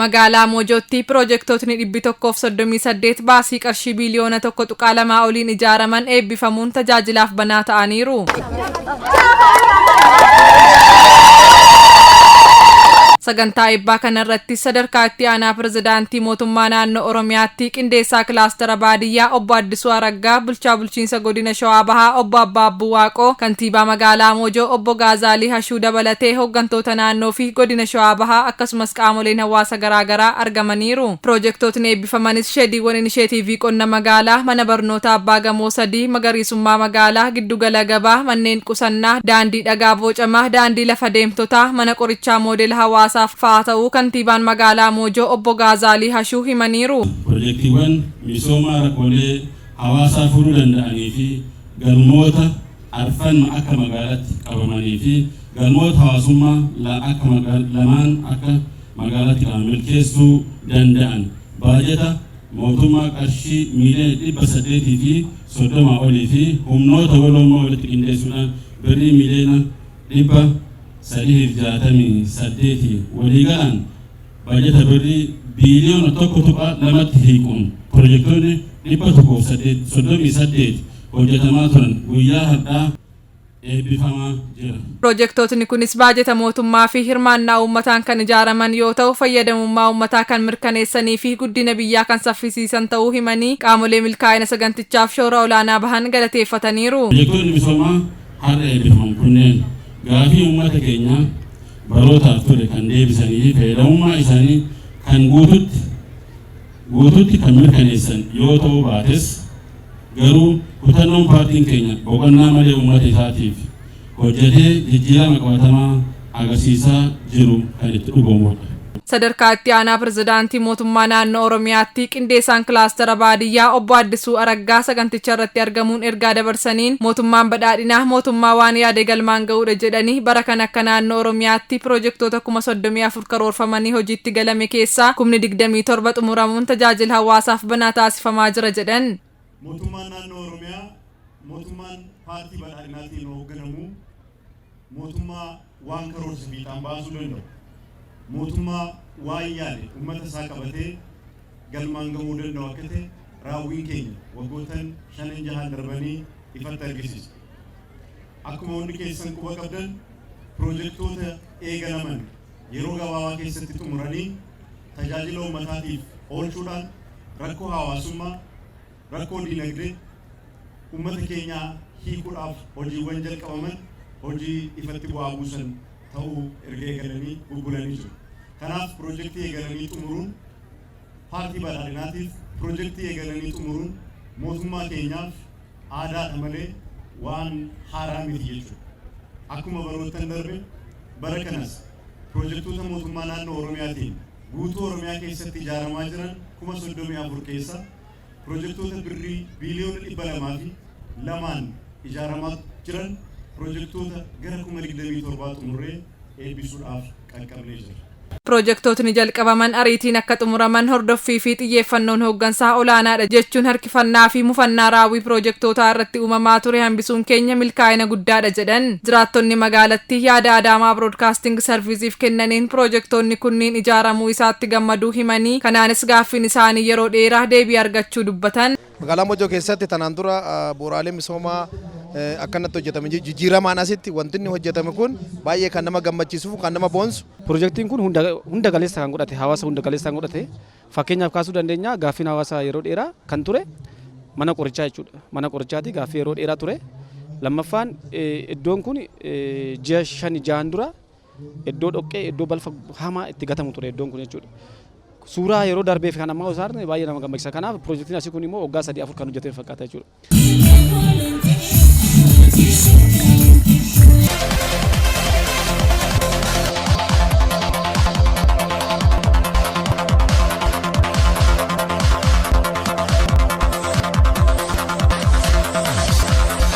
Magaalaa Moojootti piroojektotni 138 baasii qarshii biliyoona 1.2 oliin ijaaraman eebbifamuun tajaajilaaf banaa ta'aniiru. Sagantaa eebbaa kanarratti sadarkaa itti aanaa pirezidaantii mootummaa naannoo Oromiyaatti qindeessaa kilaastera baadiyyaa obbo Addisuu Araggaa, bulchaa bulchiinsa godina Shawaa Bahaa obbo Abbaabbuu Waaqoo, kantiibaa magaalaa Moojoo obbo Gaazaalii Hashuu dabalatee hooggantoota naannoo fi godina Shawaa Bahaa akkasumas qaamoleen hawaasa garaagaraa argamaniiru. Piroojektotni eebbifamanis sheediiwwan inisheetiivii qonna magaalaa, mana barnootaa abbaa gamoo 3, magariisummaa magaalaa, giddugala gabaa, manneen qusannaa, daandii dhagaa bocamaa, daandii lafa deemtotaa, mana qorichaa moodela hawaasa ta'uu kantiibaan magaalaa Moojoo obbo Gaazaalii Hashuu himaniiru. Piroojeektiiwwan misooma rakkoolee hawaasaa furuu danda'anii fi galmoota arfan akka magaalaatti qabamanii fi galmoota hawaasummaa lamaan akka magaalaatti qabaman milkeessuu danda'an baajata mootummaa qarshii miiliyoona 830 olii fi humnoota waloomaa walitti qindeessuudhaan birrii miiliyoona 368 waliigalaan baajata birrii biliyoona 1.2 hiikuun piroojektonni 138 hojjetamaa turan guyyaa har'aa eebbifamaa jira. Piroojektotni kunis baajata mootummaa fi hirmaannaa uummataan kan ijaaraman yoo ta'u, fayyadamummaa uummataa kan mirkaneessanii fi guddina biyyaa kan saffisiisan ta'uu himanii qaamolee milkaa'ina sagantichaaf shoora olaanaa bahan galateeffataniiru. Piroojektonni misoomaa har'a eebbifaman kunneen gaafii uummata keenya barootaaf ture kan deebisanii fi fayyadamummaa isaanii kan guututti kan mirkaneessan yoo ta'u baates garuu kutannoon paartiin keenya boqonnaa malee uummata isaatiif hojjetee jijjiirama qabatamaa agarsiisaa jiru kan itti dhugoomudha. Sadarkaa itti aanaa pirezidaantii mootummaa naannoo Oromiyaatti qindeessaan kilaastera baadiyyaa obbo Addisuu Araggaa saganticha irratti argamuun ergaa dabarsaniin mootummaan badhaadhinaa mootummaa waan yaade galmaan ga'uudha jedhanii bara kan akka naannoo Oromiyaatti piroojektota 34 karoorfamanii hojiitti galame keessaa 27 xumuramuun tajaajila hawaasaaf banaa taasifamaa jira jedhan. Mootummaan naannoo Oromiyaa mootummaan paartii badhaadhinaatiin hoogganamu mootummaa waan karoorse fiixaan baasuu danda'u. Mootummaa waan yaade uummata isaa qabatee galmaan ga'uu danda'u akka ta'e raawwiin keenya waggoottan 5-6 darbanii ifatti argisiisa. Akkuma hundi keessan quba qabdan piroojektota eegalaman yeroo gabaabaa keessatti xumuranii tajaajila uummataatiif oolchuudhaan rakkoo hawaasummaa, rakkoo diinagdee uummata keenyaa hiikuudhaaf hojiiwwan jalqabaman hojii ifatti bu'aa buusan ta'uu erga eegalanii bubbulanii jiru. Kanaaf piroojeektii eegalanii xumuruun paartii badhaadhinaatiif piroojeektii eegalanii xumuruun mootummaa keenyaaf aadaadha malee waan haaraa miti jechuudha. Akkuma baroottan darbe bara kanas piroojektota mootummaa naannoo Oromiyaatiin guutuu Oromiyaa keessatti ijaaramaa jiran 34 keessa piroojektota birrii biliyoona 202 ijaaramaa jiran piroojektota gara 27 xumurree eebbisuudhaaf qaqqabnee jira. Piroojektotni jalqabaman ariitiin akka xumuraman hordoffii fi xiyyeeffannoon hooggansaa olaanaadha jechuun harkifannaa fi mufannaa raawwii piroojektootaa irratti uumamaa ture hambisuun keenya milkaa'ina guddaadha jedhan. Jiraattonni magaalattii yaada Adaamaa Broadcasting Service'iif kennaniin piroojektonni kunniin ijaaramuu isaatti gammaduu himanii kanaanis gaaffiin isaanii yeroo dheeraa deebii argachuu dubbatan. Magaalaa Moojoo keessatti tanaan dura bu'uuraalee misoomaa akkanatti hojjetame jijjiiramaan asitti wanti inni hojjetame kun baay'ee kan nama gammachiisuuf kan nama boonsu. Piroojeektiin kun hunda galeessa kan godhate hawaasa hunda galeessa kan godhate fakkeenyaaf kaasuu dandeenya gaaffiin hawaasaa yeroo dheeraa kan ture mana qorichaa jechuudha. Mana qorichaati gaaffii yeroo dheeraa ture. Lammaffaan iddoon kun ji'a 5-6 dura iddoo dhoqqee iddoo balfa hamaa itti gatamu ture iddoon kun jechuudha. Suuraa yeroo darbeef kan ammaa osaarne baay'ee nama gammachiisa. Kanaaf piroojeektiin asii kun immoo waggaa 3-4 kan hojjetame fakkaata jechuudha.